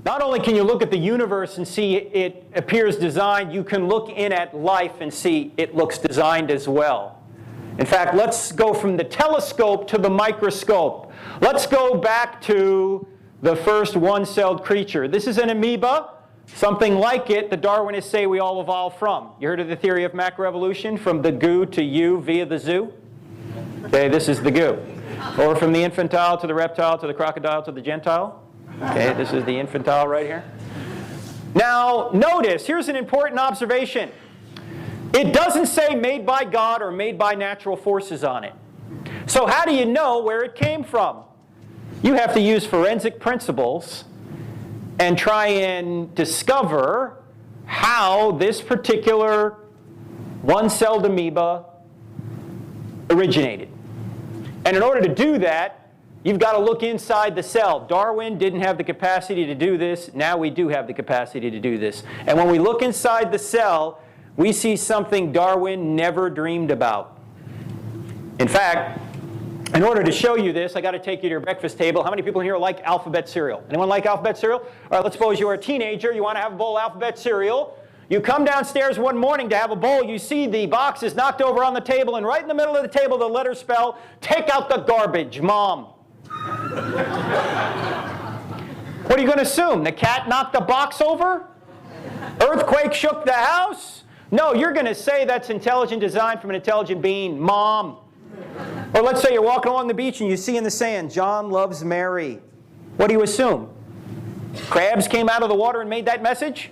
Not only can you look at the universe and see it appears designed, you can look in at life and see it looks designed as well. In fact, let's go from the telescope to the microscope. Let's go back to the first one-celled creature. This is an amoeba, something like it the Darwinists say we all evolved from. You heard of the theory of macroevolution, from the goo to you via the zoo? Okay, this is the goo. Or from the infantile to the reptile to the crocodile to the gentile. Okay, this is the infantile right here. Now, notice, here's an important observation. It doesn't say made by God or made by natural forces on it. So how do you know where it came from? You have to use forensic principles and try and discover how this particular one-celled amoeba originated. And in order to do that, you've got to look inside the cell. Darwin didn't have the capacity to do this. Now we do have the capacity to do this. And when we look inside the cell, we see something Darwin never dreamed about. In fact, in order to show you this, I got to take you to your breakfast table. How many people in here like alphabet cereal? Anyone like alphabet cereal? All right, let's suppose you're a teenager. You want to have a bowl of alphabet cereal. You come downstairs one morning to have a bowl. You see the box is knocked over on the table, and right in the middle of the table, the letters spell, "Take out the garbage, Mom." What are you going to assume? The cat knocked the box over? Earthquake shook the house? No, you're going to say that's intelligent design from an intelligent being, Mom. Or let's say you're walking along the beach and you see in the sand, "John loves Mary." What do you assume? Crabs came out of the water and made that message?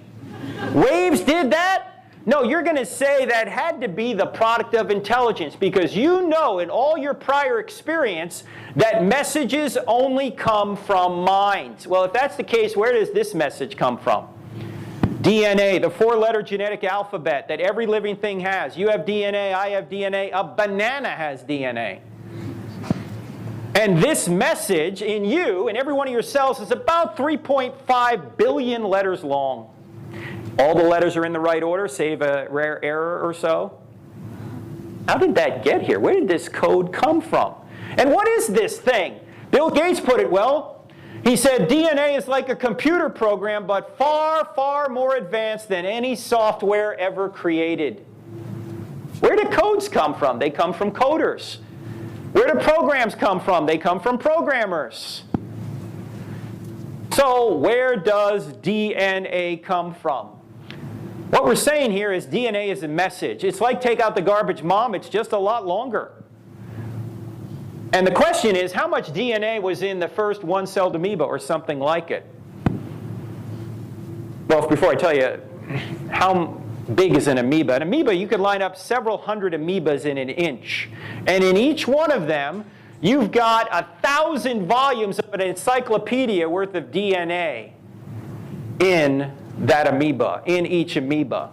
Waves did that? No, you're going to say that had to be the product of intelligence, because you know in all your prior experience that messages only come from minds. Well, if that's the case, where does this message come from? DNA, the four-letter genetic alphabet that every living thing has. You have DNA, I have DNA, a banana has DNA. And this message in you, in every one of your cells, is about 3.5 billion letters long. All the letters are in the right order, save a rare error or so. How did that get here? Where did this code come from? And what is this thing? Bill Gates put it well. He said DNA is like a computer program, but far, far more advanced than any software ever created. Where do codes come from? They come from coders. Where do programs come from? They come from programmers. So where does DNA come from? What we're saying here is DNA is a message. It's like take out the garbage, Mom. It's just a lot longer. And the question is, how much DNA was in the first one-celled amoeba or something like it? Well, before I tell you, how big is an amoeba? An amoeba, you could line up several hundred amoebas in an inch. And in each one of them, you've got 1,000 volumes of an encyclopedia worth of DNA in that amoeba, in each amoeba.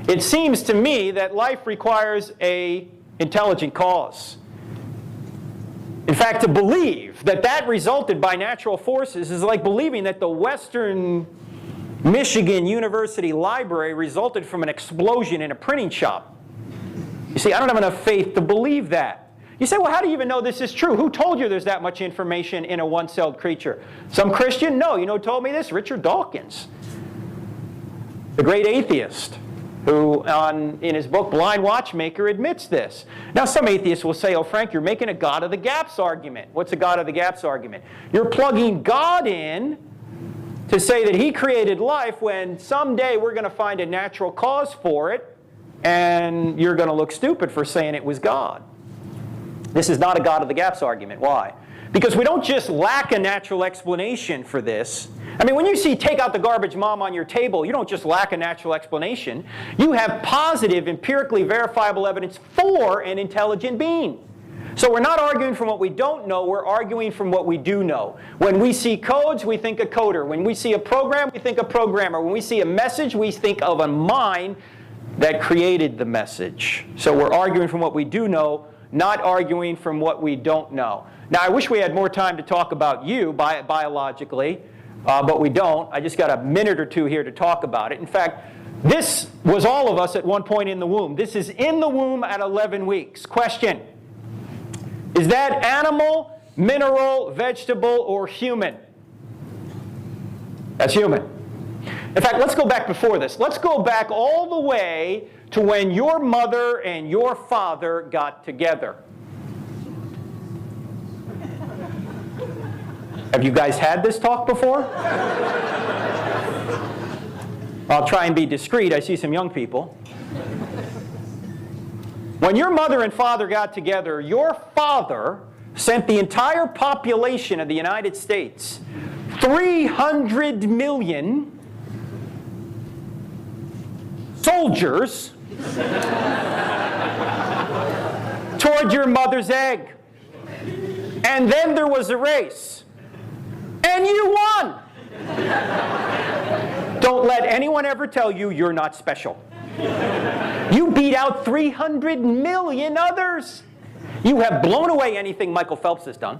It seems to me that life requires an intelligent cause. In fact, to believe that that resulted by natural forces is like believing that the Western Michigan University Library resulted from an explosion in a printing shop. You see, I don't have enough faith to believe that. You say, well, how do you even know this is true? Who told you there's that much information in a one-celled creature? Some Christian? No. You know who told me this? Richard Dawkins, the great atheist, who in his book Blind Watchmaker admits this. Now some atheists will say, oh Frank, you're making a God of the gaps argument. What's a God of the gaps argument? You're plugging God in to say that he created life when someday we're going to find a natural cause for it, and you're going to look stupid for saying it was God. This is not a God of the gaps argument. Why? Because we don't just lack a natural explanation for this. I mean, when you see "take out the garbage, Mom" on your table, you don't just lack a natural explanation. You have positive, empirically verifiable evidence for an intelligent being. So we're not arguing from what we don't know, we're arguing from what we do know. When we see codes, we think a coder. When we see a program, we think a programmer. When we see a message, we think of a mind that created the message. So we're arguing from what we do know, not arguing from what we don't know. Now, I wish we had more time to talk about you biologically, but we don't. I just got a minute or two here to talk about it. In fact, this was all of us at one point in the womb. This is in the womb at 11 weeks. Question: is that animal, mineral, vegetable, or human? That's human. In fact, let's go back before this. Let's go back all the way to when your mother and your father got together. Have you guys had this talk before? I'll try and be discreet. I see some young people. When your mother and father got together, your father sent the entire population of the United States, 300 million soldiers, toward your mother's egg. And then there was a race. And you won! Don't let anyone ever tell you you're not special. You beat out 300 million others. You have blown away anything Michael Phelps has done.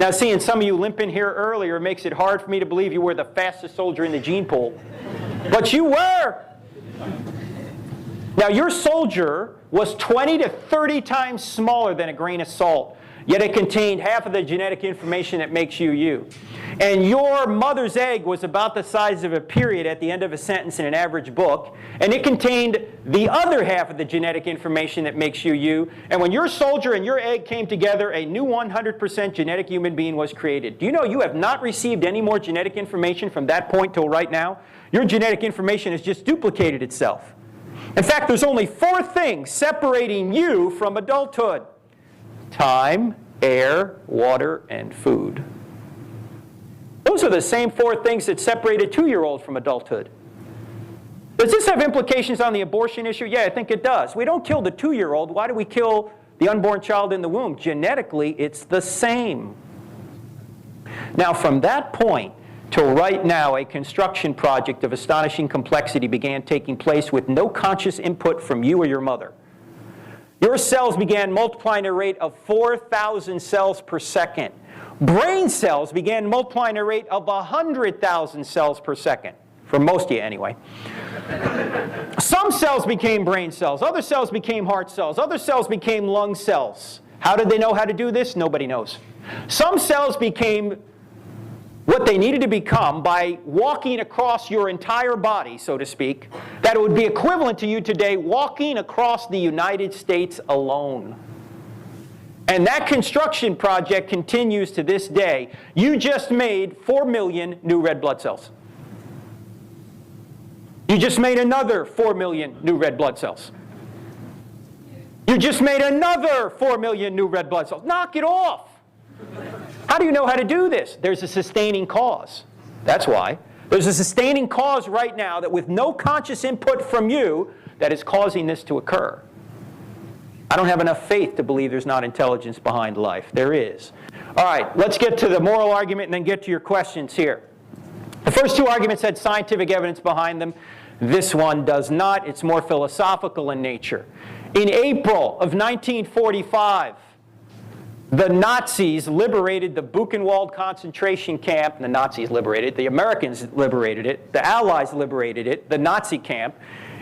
Now, seeing some of you limp in here earlier makes it hard for me to believe you were the fastest soldier in the gene pool. But you were. Now, your soldier was 20 to 30 times smaller than a grain of salt, yet it contained half of the genetic information that makes you you. And your mother's egg was about the size of a period at the end of a sentence in an average book, and it contained the other half of the genetic information that makes you you. And when your soldier and your egg came together, a new 100% genetic human being was created. Do you know you have not received any more genetic information from that point till right now? Your genetic information has just duplicated itself. In fact, there's only 4 things separating you from adulthood: time, air, water, and food. Those are the same 4 things that separate a 2-year-old from adulthood. Does this have implications on the abortion issue? Yeah, I think it does. We don't kill the 2-year-old. Why do we kill the unborn child in the womb? Genetically, it's the same. Now, from that point till right now, a construction project of astonishing complexity began taking place with no conscious input from you or your mother. Your cells began multiplying at a rate of 4,000 cells per second. Brain cells began multiplying at a rate of 100,000 cells per second. For most of you, anyway. Some cells became brain cells. Other cells became heart cells. Other cells became lung cells. How did they know how to do this? Nobody knows. Some cells became what they needed to become by walking across your entire body, so to speak, that it would be equivalent to you today walking across the United States alone. And that construction project continues to this day. You just made 4 million new red blood cells. You just made another 4 million new red blood cells. You just made another 4 million new red blood cells. Knock it off. How do you know how to do this? There's a sustaining cause. That's why. There's a sustaining cause right now that with no conscious input from you that is causing this to occur. I don't have enough faith to believe there's not intelligence behind life. There is. All right, let's get to the moral argument and then get to your questions here. The first 2 arguments had scientific evidence behind them. This one does not. It's more philosophical in nature. In April of 1945, the Nazis liberated the Buchenwald concentration camp. The Nazis liberated it. The Americans liberated it. The Allies liberated it, the Nazi camp,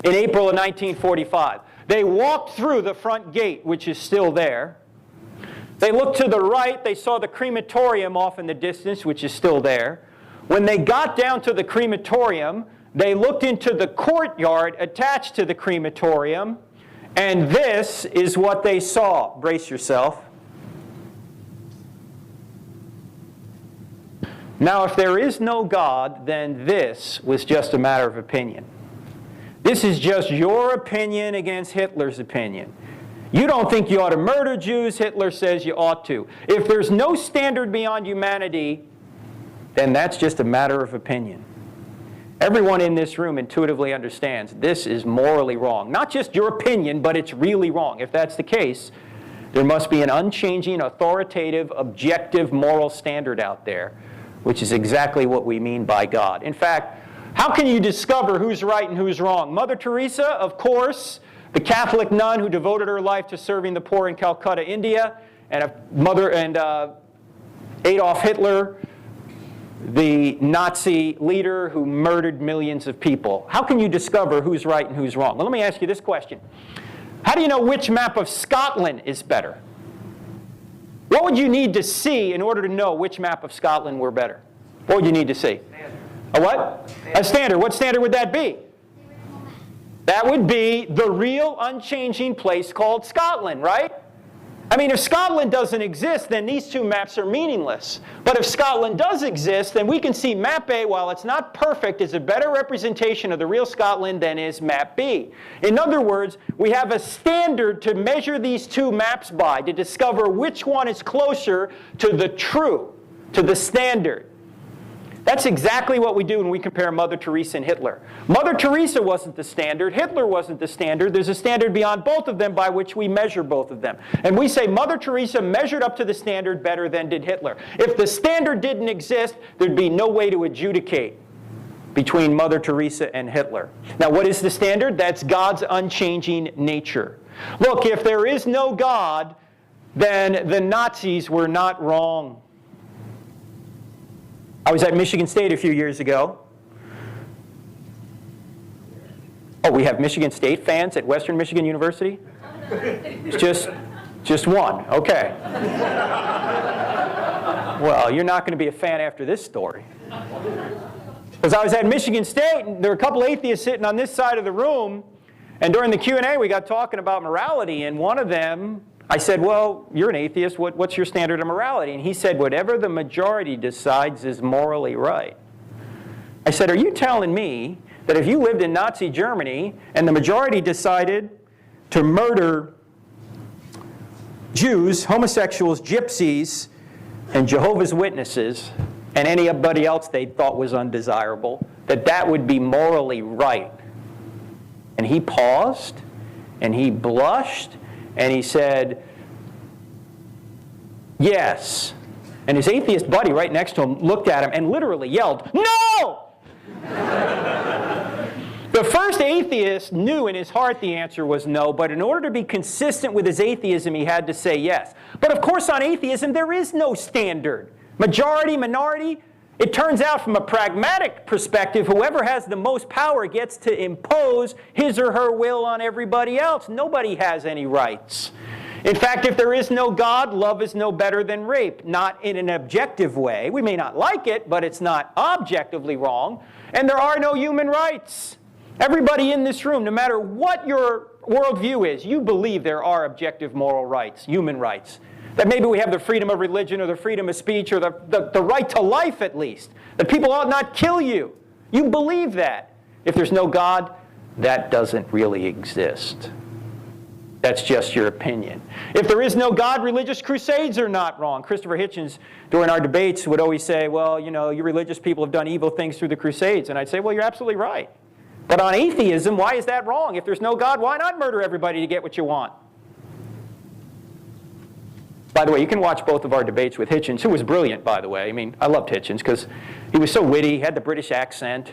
in April of 1945. They walked through the front gate, which is still there. They looked to the right. They saw the crematorium off in the distance, which is still there. When they got down to the crematorium, they looked into the courtyard attached to the crematorium, and this is what they saw. Brace yourself. Now, if there is no God, then this was just a matter of opinion. This is just your opinion against Hitler's opinion. You don't think you ought to murder Jews. Hitler says you ought to. If there's no standard beyond humanity, then that's just a matter of opinion. Everyone in this room intuitively understands this is morally wrong. Not just your opinion, but it's really wrong. If that's the case, there must be an unchanging, authoritative, objective moral standard out there, which is exactly what we mean by God. In fact, how can you discover who's right and who's wrong? Mother Teresa, of course, the Catholic nun who devoted her life to serving the poor in Calcutta, India, and Adolf Hitler, the Nazi leader who murdered millions of people. How can you discover who's right and who's wrong? Well, let me ask you this question. How do you know which map of Scotland is better? What would you need to see in order to know which map of Scotland were better? What would you need to see? A what? A standard. What standard would that be? That would be the real unchanging place called Scotland, right? I mean, if Scotland doesn't exist, then these two maps are meaningless. But if Scotland does exist, then we can see map A, while it's not perfect, is a better representation of the real Scotland than is map B. In other words, we have a standard to measure these two maps by, to discover which one is closer to the true, to the standard. That's exactly what we do when we compare Mother Teresa and Hitler. Mother Teresa wasn't the standard. Hitler wasn't the standard. There's a standard beyond both of them by which we measure both of them. And we say Mother Teresa measured up to the standard better than did Hitler. If the standard didn't exist, there'd be no way to adjudicate between Mother Teresa and Hitler. Now, what is the standard? That's God's unchanging nature. Look, if there is no God, then the Nazis were not wrong. I was at Michigan State a few years ago. Oh, we have Michigan State fans at Western Michigan University? It's just one. Okay. Well, you're not going to be a fan after this story. Because I was at Michigan State, and there were a couple atheists sitting on this side of the room, and during the Q&A we got talking about morality, and one of them, I said, well, you're an atheist. What's your standard of morality? And he said, whatever the majority decides is morally right. I said, are you telling me that if you lived in Nazi Germany and the majority decided to murder Jews, homosexuals, gypsies, and Jehovah's Witnesses, and anybody else they thought was undesirable, that that would be morally right? And he paused, and he blushed, and he said, yes. And his atheist buddy right next to him looked at him and literally yelled, no! The first atheist knew in his heart the answer was no, but in order to be consistent with his atheism, he had to say yes. But of course, on atheism, there is no standard. Majority, minority, it turns out from a pragmatic perspective, whoever has the most power gets to impose his or her will on everybody else. Nobody has any rights. In fact, if there is no God, love is no better than rape. Not in an objective way. We may not like it, but it's not objectively wrong. And there are no human rights. Everybody in this room, no matter what your worldview is, you believe there are objective moral rights, human rights. That maybe we have the freedom of religion or the freedom of speech or the right to life at least. That people ought not kill you. You believe that. If there's no God, that doesn't really exist. That's just your opinion. If there is no God, religious crusades are not wrong. Christopher Hitchens, during our debates, would always say, well, you know, you religious people have done evil things through the crusades. And I'd say, well, you're absolutely right. But on atheism, why is that wrong? If there's no God, why not murder everybody to get what you want? By the way, you can watch both of our debates with Hitchens, who was brilliant, by the way. I mean, I loved Hitchens because he was so witty, he had the British accent.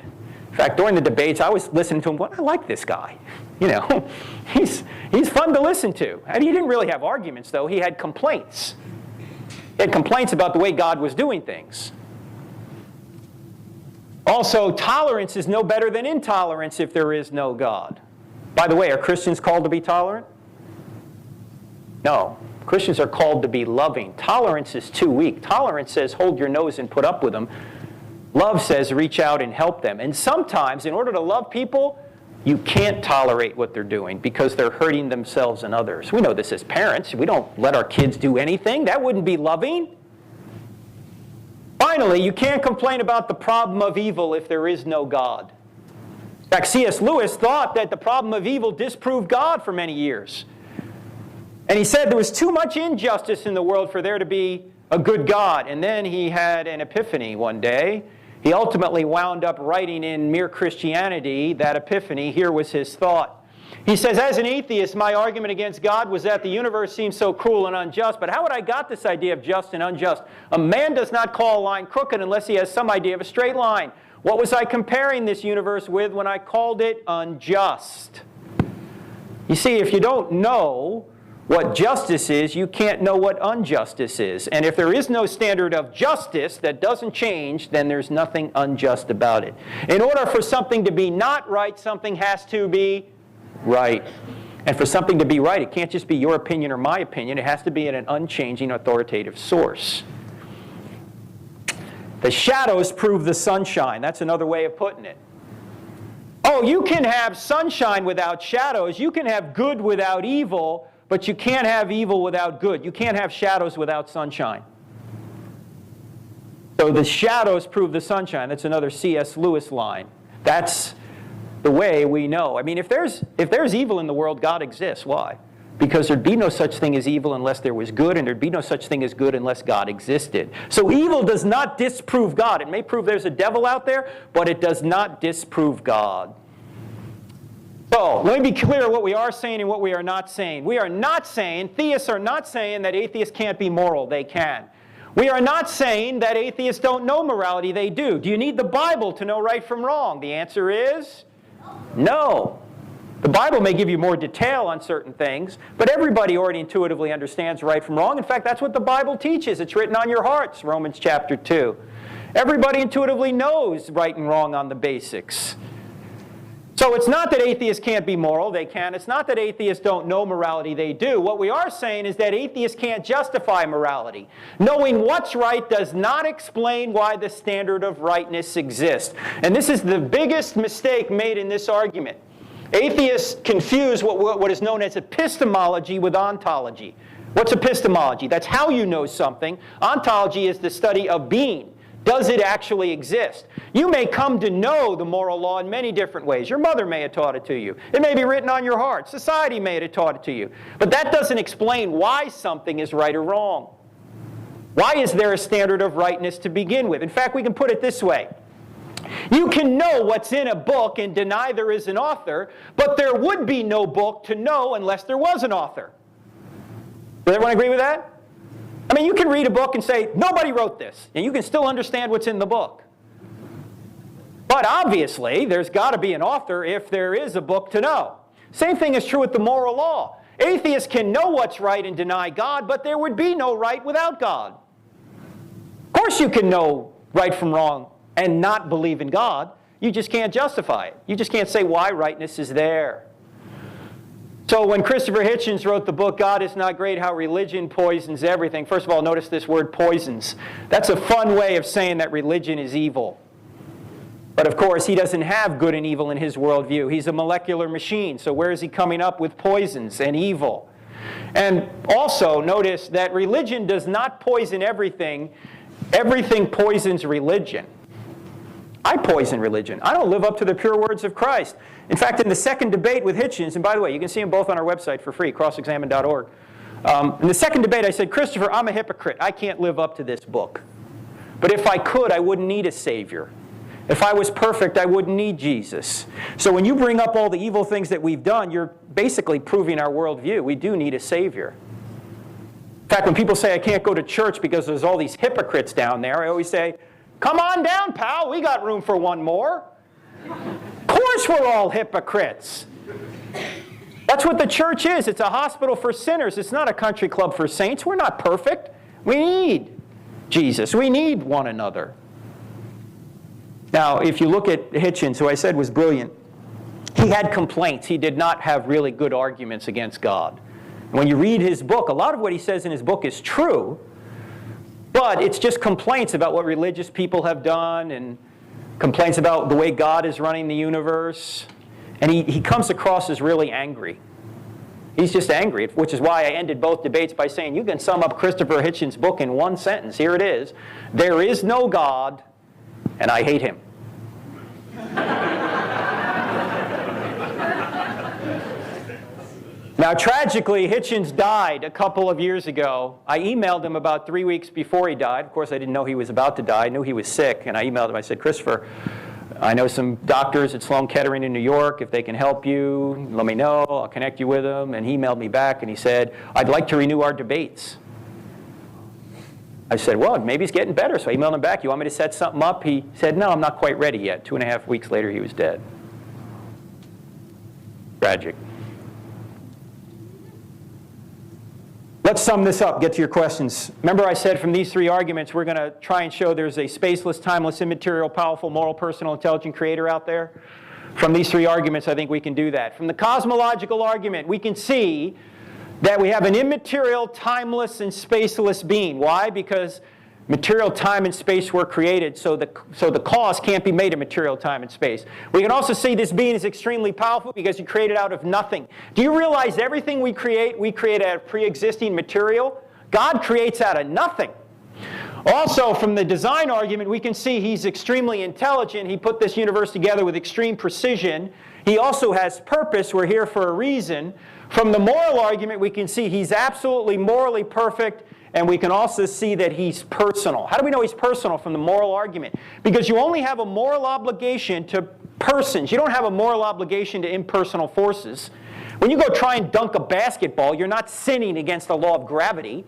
In fact, during the debates, I was listening to him going, I like this guy. You know, he's fun to listen to. And he didn't really have arguments, though. He had complaints. He had complaints about the way God was doing things. Also, tolerance is no better than intolerance if there is no God. By the way, are Christians called to be tolerant? No. Christians are called to be loving. Tolerance is too weak. Tolerance says hold your nose and put up with them. Love says reach out and help them. And sometimes, in order to love people, you can't tolerate what they're doing because they're hurting themselves and others. We know this as parents. We don't let our kids do anything. That wouldn't be loving. Finally, you can't complain about the problem of evil if there is no God. In fact, C.S. Lewis thought that the problem of evil disproved God for many years. And he said there was too much injustice in the world for there to be a good God. And then he had an epiphany one day. He ultimately wound up writing in Mere Christianity that epiphany. Here was his thought. He says, as an atheist, my argument against God was that the universe seems so cruel and unjust. But how had I got this idea of just and unjust? A man does not call a line crooked unless he has some idea of a straight line. What was I comparing this universe with when I called it unjust? You see, if you don't know what justice is, you can't know what injustice is. And if there is no standard of justice that doesn't change, then there's nothing unjust about it. In order for something to be not right, something has to be right. And for something to be right, it can't just be your opinion or my opinion. It has to be in an unchanging, authoritative source. The shadows prove the sunshine. That's another way of putting it. Oh, you can have sunshine without shadows. You can have good without evil, but you can't have evil without good. You can't have shadows without sunshine. So the shadows prove the sunshine. That's another C.S. Lewis line. That's the way we know. I mean, if there's evil in the world, God exists. Why? Because there'd be no such thing as evil unless there was good, and there'd be no such thing as good unless God existed. So evil does not disprove God. It may prove there's a devil out there, but it does not disprove God. So let me be clear what we are saying and what we are not saying. We are not saying, theists are not saying that atheists can't be moral. They can. We are not saying that atheists don't know morality. They do. Do you need the Bible to know right from wrong? The answer is no. The Bible may give you more detail on certain things, but everybody already intuitively understands right from wrong. In fact, that's what the Bible teaches. It's written on your hearts, Romans chapter 2. Everybody intuitively knows right and wrong on the basics. So it's not that atheists can't be moral. They can. It's not that atheists don't know morality. They do. What we are saying is that atheists can't justify morality. Knowing what's right does not explain why the standard of rightness exists. And this is the biggest mistake made in this argument. Atheists confuse what is known as epistemology with ontology. What's epistemology? That's how you know something. Ontology is the study of being. Does it actually exist? You may come to know the moral law in many different ways. Your mother may have taught it to you. It may be written on your heart. Society may have taught it to you. But that doesn't explain why something is right or wrong. Why is there a standard of rightness to begin with? In fact, we can put it this way. You can know what's in a book and deny there is an author, but there would be no book to know unless there was an author. Does everyone agree with that? I mean, you can read a book and say, nobody wrote this, and you can still understand what's in the book. But obviously, there's got to be an author if there is a book to know. Same thing is true with the moral law. Atheists can know what's right and deny God, but there would be no right without God. Of course you can know right from wrong and not believe in God. You just can't justify it. You just can't say why rightness is there. So when Christopher Hitchens wrote the book, God is Not Great, How Religion Poisons Everything, first of all, notice this word poisons. That's a fun way of saying that religion is evil. But of course, he doesn't have good and evil in his worldview. He's a molecular machine, so where is he coming up with poisons and evil? And also, notice that religion does not poison everything. Everything poisons religion. I poison religion. I don't live up to the pure words of Christ. In fact, in the second debate with Hitchens, and by the way, you can see them both on our website for free, crossexamine.org. In the second debate, I said, Christopher, I'm a hypocrite. I can't live up to this book. But if I could, I wouldn't need a Savior. If I was perfect, I wouldn't need Jesus. So when you bring up all the evil things that we've done, you're basically proving our worldview. We do need a Savior. In fact, when people say I can't go to church because there's all these hypocrites down there, I always say, come on down, pal. We got room for one more. Of course we're all hypocrites. That's what the church is. It's a hospital for sinners. It's not a country club for saints. We're not perfect. We need Jesus. We need one another. Now, if you look at Hitchens, who I said was brilliant, he had complaints. He did not have really good arguments against God. When you read his book, a lot of what he says in his book is true, but it's just complaints about what religious people have done and complaints about the way God is running the universe. And he comes across as really angry. He's just angry, which is why I ended both debates by saying, you can sum up Christopher Hitchens' book in one sentence. Here it is. There is no God, and I hate him. Now, tragically, Hitchens died a couple of years ago. I emailed him about 3 weeks before he died. Of course, I didn't know he was about to die. I knew he was sick, and I emailed him. I said, Christopher, I know some doctors at Sloan Kettering in New York. If they can help you, let me know. I'll connect you with them. And he emailed me back, and he said, I'd like to renew our debates. I said, well, maybe he's getting better. So I emailed him back. You want me to set something up? He said, no, I'm not quite ready yet. 2.5 weeks later, he was dead. Tragic. Let's sum this up, get to your questions. Remember I said from these three arguments, we're going to try and show there's a spaceless, timeless, immaterial, powerful, moral, personal, intelligent creator out there. From these three arguments, I think we can do that. From the cosmological argument, we can see that we have an immaterial, timeless, and spaceless being. Why? Because material, time, and space were created, so the cause can't be made of material, time, and space. We can also see this being is extremely powerful because he created out of nothing. Do you realize everything we create out of pre-existing material? God creates out of nothing. Also, from the design argument, we can see he's extremely intelligent. He put this universe together with extreme precision. He also has purpose. We're here for a reason. From the moral argument, we can see he's absolutely morally perfect, and we can also see that he's personal. How do we know he's personal from the moral argument? Because you only have a moral obligation to persons. You don't have a moral obligation to impersonal forces. When you go try and dunk a basketball, you're not sinning against the law of gravity.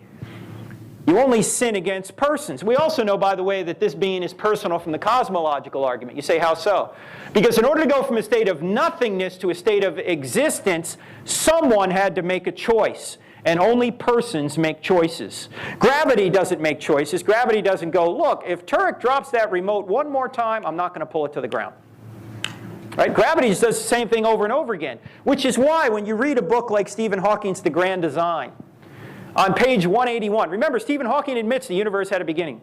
You only sin against persons. We also know, by the way, that this being is personal from the cosmological argument. You say, how so? Because in order to go from a state of nothingness to a state of existence, someone had to make a choice. And only persons make choices. Gravity doesn't make choices. Gravity doesn't go, look, if Turek drops that remote one more time, I'm not going to pull it to the ground. Right? Gravity just does the same thing over and over again. Which is why when you read a book like Stephen Hawking's The Grand Design, on page 181, remember Stephen Hawking admits the universe had a beginning.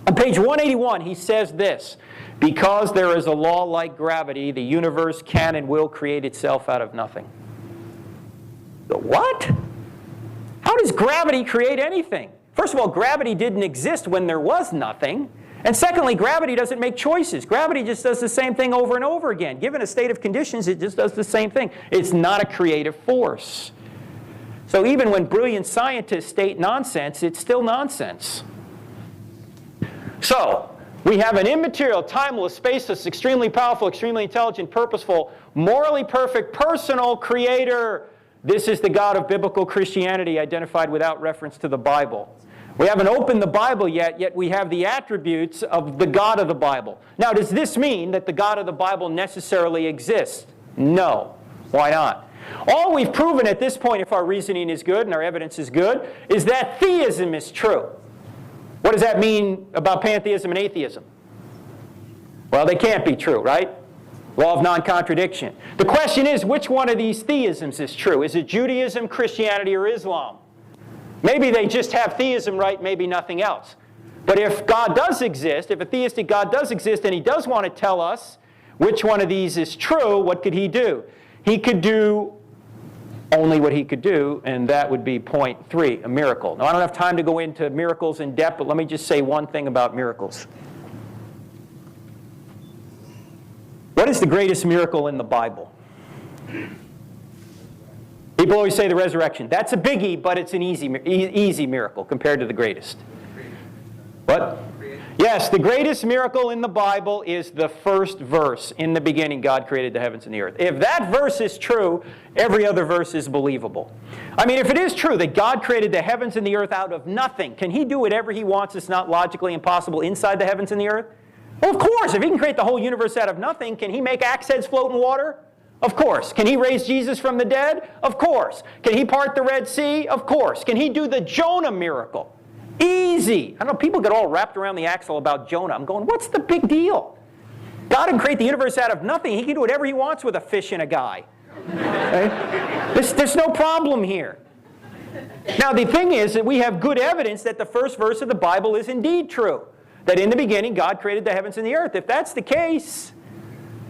On page 181 he says this, because there is a law like gravity, the universe can and will create itself out of nothing. The what? How does gravity create anything? First of all, gravity didn't exist when there was nothing. And secondly, gravity doesn't make choices. Gravity just does the same thing over and over again. Given a state of conditions, it just does the same thing. It's not a creative force. So even when brilliant scientists state nonsense, it's still nonsense. So we have an immaterial, timeless, spaceless, extremely powerful, extremely intelligent, purposeful, morally perfect, personal creator. This is the God of biblical Christianity identified without reference to the Bible. We haven't opened the Bible yet we have the attributes of the God of the Bible. Now, does this mean that the God of the Bible necessarily exists? No. Why not? All we've proven at this point, if our reasoning is good and our evidence is good, is that theism is true. What does that mean about pantheism and atheism? Well, they can't be true, right? Law of non-contradiction. The question is, which one of these theisms is true? Is it Judaism, Christianity, or Islam? Maybe they just have theism right, maybe nothing else. But if God does exist, if a theistic God does exist, and he does want to tell us which one of these is true, what could he do? He could do only what he could do, and that would be point 3, a miracle. Now, I don't have time to go into miracles in depth, but let me just say one thing about miracles. What is the greatest miracle in the Bible? People always say the resurrection. That's a biggie, but it's an easy miracle compared to the greatest. What? Yes, the greatest miracle in the Bible is the first verse. In the beginning, God created the heavens and the earth. If that verse is true, every other verse is believable. I mean, if it is true that God created the heavens and the earth out of nothing, can he do whatever he wants that's not logically impossible inside the heavens and the earth? Well, of course. If he can create the whole universe out of nothing, can he make axe heads float in water? Of course. Can he raise Jesus from the dead? Of course. Can he part the Red Sea? Of course. Can he do the Jonah miracle? Easy. I don't know, people get all wrapped around the axle about Jonah. I'm going, what's the big deal? God can create the universe out of nothing. He can do whatever he wants with a fish and a guy. Right? There's no problem here. Now, the thing is that we have good evidence that the first verse of the Bible is indeed true. That in the beginning, God created the heavens and the earth. If that's the case,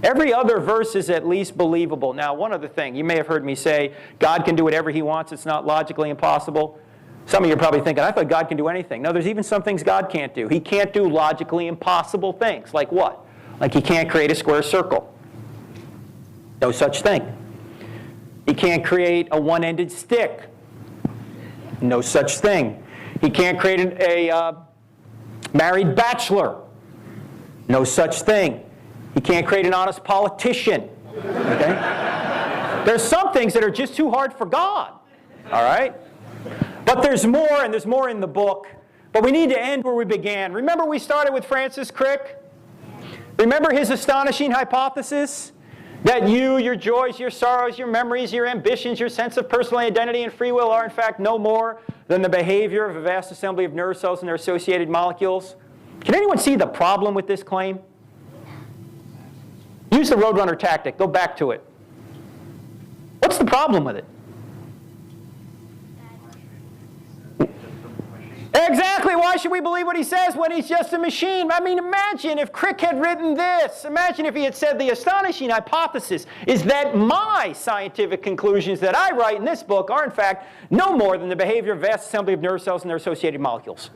every other verse is at least believable. Now, one other thing. You may have heard me say, God can do whatever he wants. It's not logically impossible. Some of you are probably thinking, I thought God can do anything. No, there's even some things God can't do. He can't do logically impossible things. Like what? Like he can't create a square circle. No such thing. He can't create a one-ended stick. No such thing. He can't create a married bachelor. No such thing. He can't create an honest politician. Okay? There's some things that are just too hard for God. All right? But there's more, and there's more in the book. But we need to end where we began. Remember we started with Francis Crick? Remember his astonishing hypothesis? That you, your joys, your sorrows, your memories, your ambitions, your sense of personal identity and free will are in fact no more than the behavior of a vast assembly of nerve cells and their associated molecules. Can anyone see the problem with this claim? Use the Roadrunner tactic. Go back to it. What's the problem with it? Exactly. Why should we believe what he says when he's just a machine? I mean, imagine if Crick had written this. Imagine if he had said the astonishing hypothesis is that my scientific conclusions that I write in this book are, in fact, no more than the behavior of vast assembly of nerve cells and their associated molecules.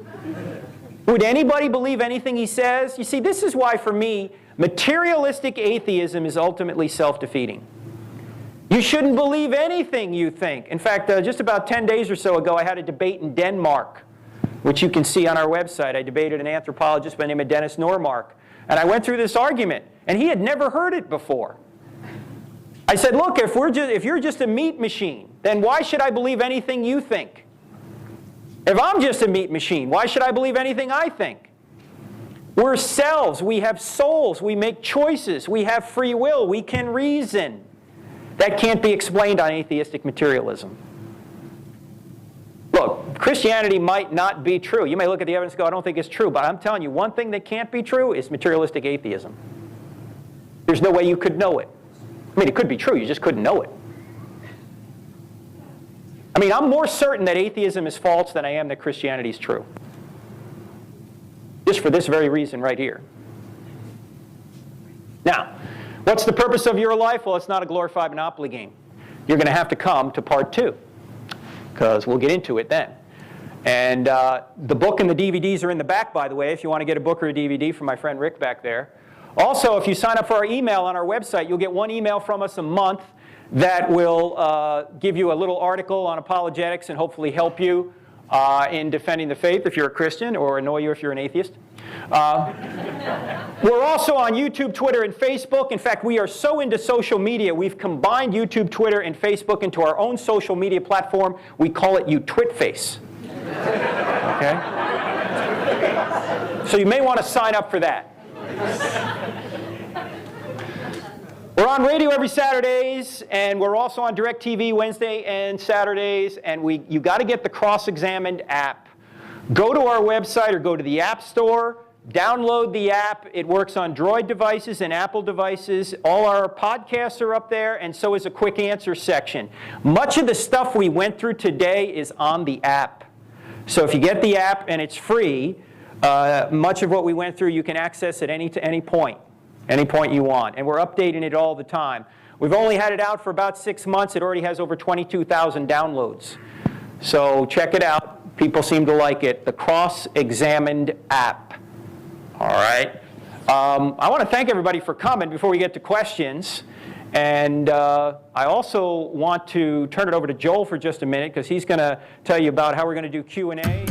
Would anybody believe anything he says? You see, this is why, for me, materialistic atheism is ultimately self-defeating. You shouldn't believe anything you think. In fact, just about 10 days or so ago, I had a debate in Denmark, which you can see on our website. I debated an anthropologist by the name of Dennis Normark. And I went through this argument, and he had never heard it before. I said, look, if you're just a meat machine, then why should I believe anything you think? If I'm just a meat machine, why should I believe anything I think? We're selves. We have souls. We make choices. We have free will. We can reason. That can't be explained on atheistic materialism. Look, Christianity might not be true. You may look at the evidence and go, I don't think it's true. But I'm telling you, one thing that can't be true is materialistic atheism. There's no way you could know it. I mean, it could be true. You just couldn't know it. I mean, I'm more certain that atheism is false than I am that Christianity is true. Just for this very reason right here. Now, what's the purpose of your life? Well, it's not a glorified Monopoly game. You're going to have to come to part 2, because we'll get into it then. And the book and the DVDs are in the back, by the way, if you want to get a book or a DVD from my friend Rick back there. Also, if you sign up for our email on our website, you'll get one email from us a month that will give you a little article on apologetics and hopefully help you in defending the faith if you're a Christian, or annoy you if you're an atheist. We're also on YouTube, Twitter, and Facebook. In fact, we are so into social media, we've combined YouTube, Twitter, and Facebook into our own social media platform. We call it UTwitface. Okay? So you may want to sign up for that. We're on radio every Saturdays, and we're also on DirecTV Wednesday and Saturdays, and you got to get the Cross-Examined app. Go to our website or go to the App Store, download the app. It works on Droid devices and Apple devices. All our podcasts are up there, and so is a quick answer section. Much of the stuff we went through today is on the app. So if you get the app and it's free, much of what we went through you can access at any point you want. And we're updating it all the time. We've only had it out for about 6 months. It already has over 22,000 downloads. So check it out. People seem to like it. The Cross-Examined app. All right. I want to thank everybody for coming before we get to questions. And I also want to turn it over to Joel for just a minute, because he's going to tell you about how we're going to do Q&A.